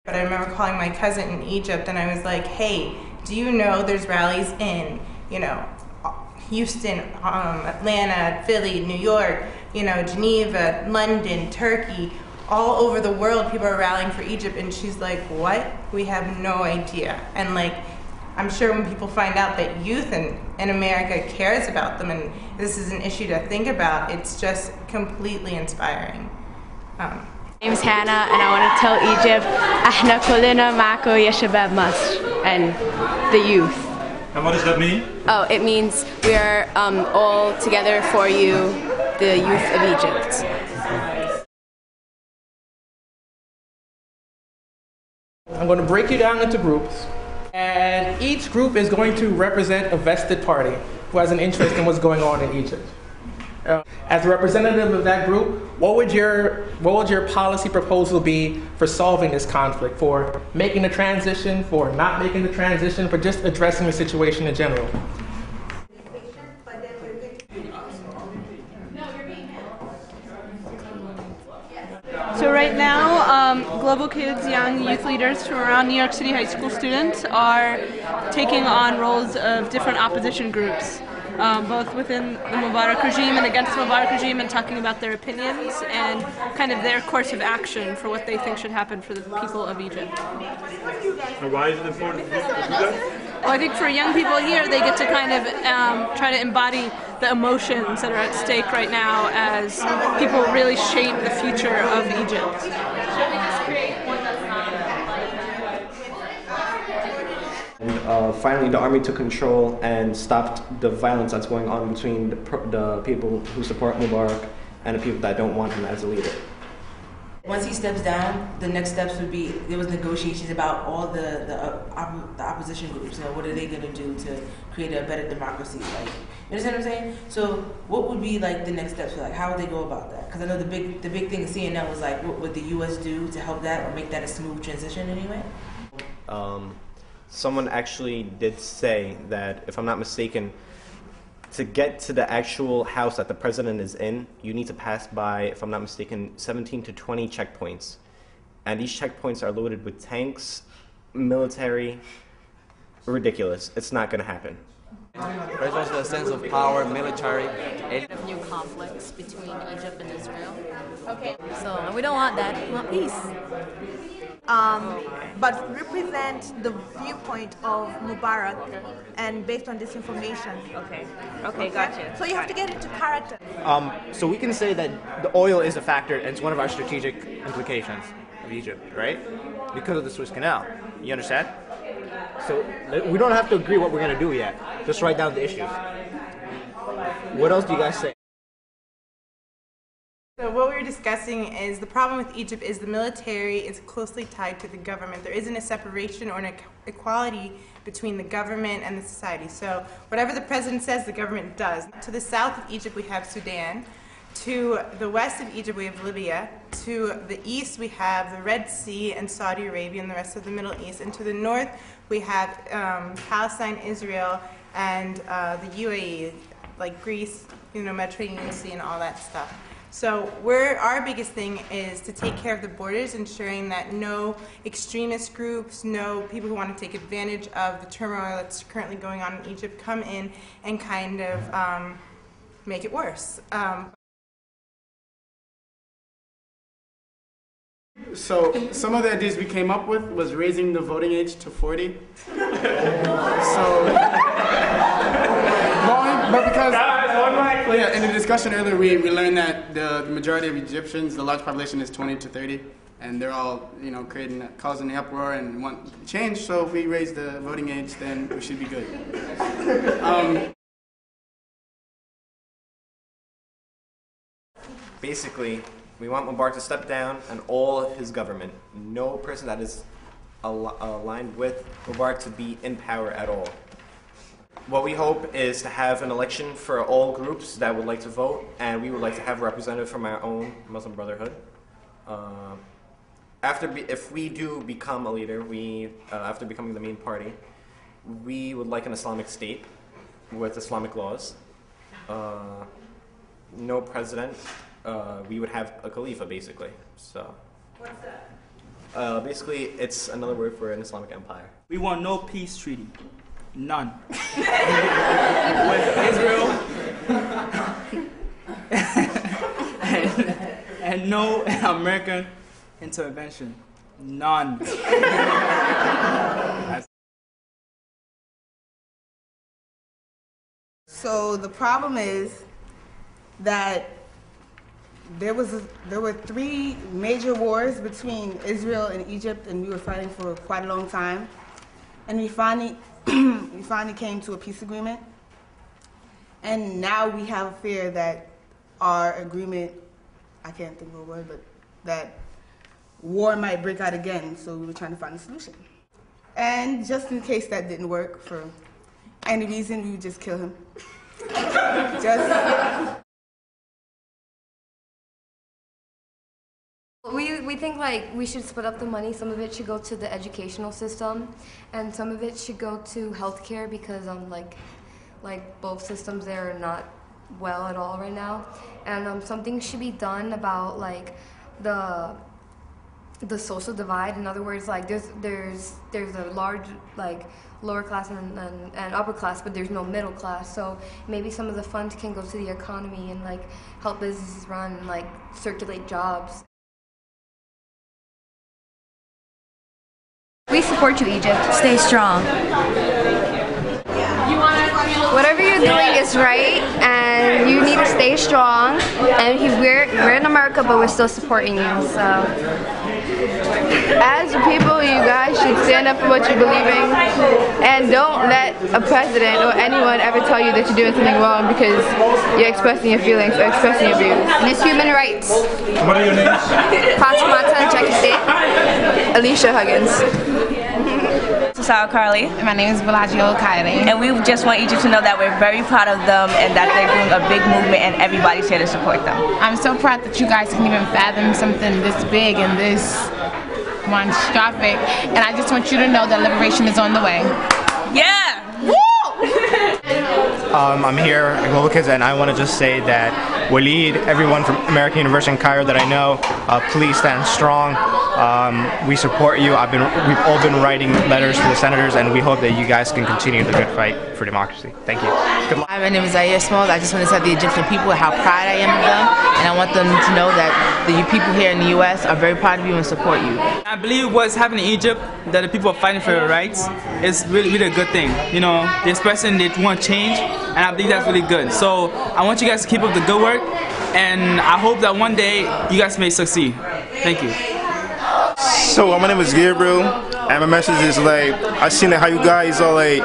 But I remember calling my cousin in Egypt and I was like, hey, do you know there's rallies in, Houston, Atlanta, Philly, New York, Geneva, London, Turkey, all over the world people are rallying for Egypt. And she's like, what? We have no idea. And I'm sure when people find out that youth in America cares about them and this is an issue to think about, it's just completely inspiring. My name is Hannah and I want to tell Egypt, احنا كلنا معكم يا شباب مصر, and the youth. And what does that mean? Oh, it means we are all together for you, the youth of Egypt. I'm going to break you down into groups, and each group is going to represent a vested party who has an interest in what's going on in Egypt. As a representative of that group, what would your policy proposal be for solving this conflict, for making the transition, for not making the transition, for just addressing the situation in general? So right now, Global Kids Young Youth Leaders from around New York City high school students are taking on roles of different opposition groups, both within the Mubarak regime and against the Mubarak regime, and talking about their opinions and kind of their course of action for what they think should happen for the people of Egypt. And why is it important to do that? Well, I think for young people here, they get to kind of try to embody the emotions that are at stake right now as people really shape the future of Egypt. And finally, the army took control and stopped the violence that's going on between the people who support Mubarak and the people that don't want him as a leader. Once he steps down, the next steps would be, there was negotiations about all the opposition groups. What are they going to do to create a better democracy? You understand what I'm saying? So what would be the next steps? How would they go about that? Because I know the big thing in CNN was what would the U.S. do to help that or make that a smooth transition anyway? Someone actually did say that, if I'm not mistaken, to get to the actual house that the president is in, you need to pass by, if I'm not mistaken, 17 to 20 checkpoints. And these checkpoints are loaded with tanks, military. Ridiculous. It's not going to happen. There's also a sense of power, military. Of new conflicts between Egypt and Israel. Okay. So we don't want that. We want peace. But represent the viewpoint of Mubarak and based on this information. Okay, gotcha. So you have to get into character. So we can say that the oil is a factor, and it's one of our strategic implications of Egypt, right? Because of the Suez Canal. You understand? So we don't have to agree what we're going to do yet. Just write down the issues. What else do you guys say? So what we were discussing is the problem with Egypt is the military is closely tied to the government. There isn't a separation or an equality between the government and the society. So whatever the president says, the government does. To the south of Egypt, we have Sudan. To the west of Egypt, we have Libya. To the east, we have the Red Sea and Saudi Arabia and the rest of the Middle East. And to the north, we have Palestine, Israel, and the UAE, like Greece, Mediterranean Sea and all that stuff. So our biggest thing is to take care of the borders, ensuring that no extremist groups, no people who want to take advantage of the turmoil that's currently going on in Egypt come in and kind of make it worse. So some of the ideas we came up with was raising the voting age to 40. But because in the discussion earlier, we learned that the majority of Egyptians, the large population is 20 to 30, and they're all causing the uproar and want change. So if we raise the voting age, then we should be good. Basically, we want Mubarak to step down and all of his government. No person that is aligned with Mubarak to be in power at all. What we hope is to have an election for all groups that would like to vote, and we would like to have a representative from our own Muslim Brotherhood. If we do become a leader, after becoming the main party, we would like an Islamic state with Islamic laws. No president. We would have a Khalifa, basically. So. What's that? Basically, it's another word for an Islamic empire. We want no peace treaty. None. With Israel. and no American intervention. None. So the problem is that there were 3 major wars between Israel and Egypt, and we were fighting for quite a long time. And we finally came to a peace agreement. And now we have a fear that our agreement, I can't think of a word, but that war might break out again. So we were trying to find a solution. And just in case that didn't work for any reason, we would just kill him. We think like we should split up the money. Some of it should go to the educational system, and some of it should go to healthcare because like both systems there are not well at all right now, and something should be done about like the social divide. In other words, like there's a large like lower class and upper class, but there's no middle class. So maybe some of the funds can go to the economy and like help businesses run and like circulate jobs. We support you, Egypt. Stay strong. Whatever you're doing is right, and you need to stay strong. And we're in America, but we're still supporting you. So, as a people, you guys should stand up for what you believe in, and don't let a president or anyone ever tell you that you're doing something wrong because you're expressing your feelings or expressing your views. And it's human rights. What are your names? Fatimata Jackie, Alicia Huggins. Sarah Carly. My name is Bellagio Kylie. And we just want Egypt to know that we're very proud of them and that they're doing a big movement and everybody's here to support them. I'm so proud that you guys can even fathom something this big and this monstrostic. And I just want you to know that liberation is on the way. Yeah! Woo! I'm here at Global Kids, and I want to just say that Waleed, everyone from American University in Cairo that I know, please stand strong. We support you. We've all been writing letters to the senators, and we hope that you guys can continue the good fight for democracy. Thank you. Good luck. Hi, my name is Zaire Smalls. I just want to tell the Egyptian people how proud I am of them, and I want them to know that the people here in the U.S. are very proud of you and support you. I believe what's happening in Egypt, that the people are fighting for their rights, is really, really a good thing. You know, they're expressing they want change, and I believe that's really good. So I want you guys to keep up the good work, and I hope that one day you guys may succeed. Thank you. So my name is Gabriel, and my message is like, I seen how you guys are like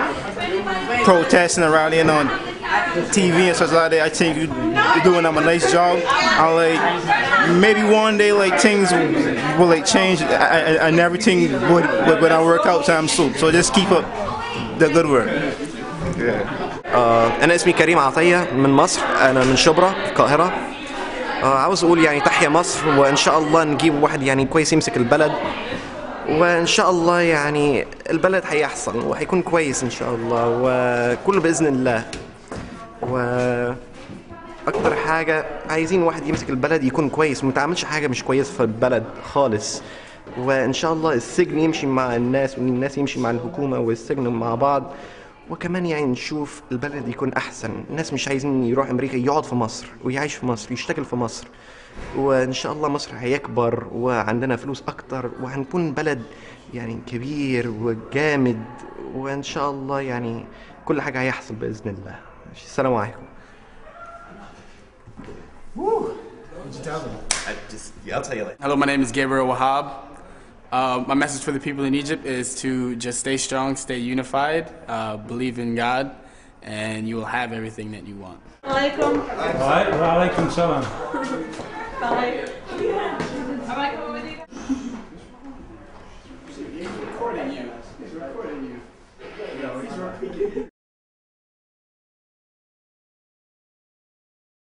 protesting and rallying on TV and such like that. I think you're doing a nice job. I like maybe one day like things will like change and everything would work out time soon. So just keep up the good work. أنا اسمي كريم عطية من مصر. أنا من شبرا في القاهرة. عاوز أقول يعني تحيا مصر، وإن شاء الله نجيب واحد يعني كويس يمسك البلد، وإن شاء الله يعني البلد هيحصل وهيكون كويس إن شاء الله، وكله بإذن الله. وأكتر حاجة عايزين واحد يمسك البلد يكون كويس، وما تعملش حاجة مش كويسة في البلد خالص. وإن شاء الله السجن يمشي مع الناس والناس يمشي مع الحكومة والسجن مع بعض، وكمان يعني نشوف البلد يكون أحسن. الناس مش عايزين يروح أمريكا، يقعد في مصر ويعيش في مصر، يشتغل في مصر، وإن شاء الله مصر هيكبر وعندنا فلوس أكتر وهنكون بلد يعني كبير وجامد، وإن شاء الله يعني كل حاجة هيحصل بإذن الله. السلام عليكم. I'll tell you later. Hello, my name is Gabriel Wahab. My message for the people in Egypt is to just stay strong, stay unified, believe in God, and you will have everything that you want. Wa alaikum salam. Bye.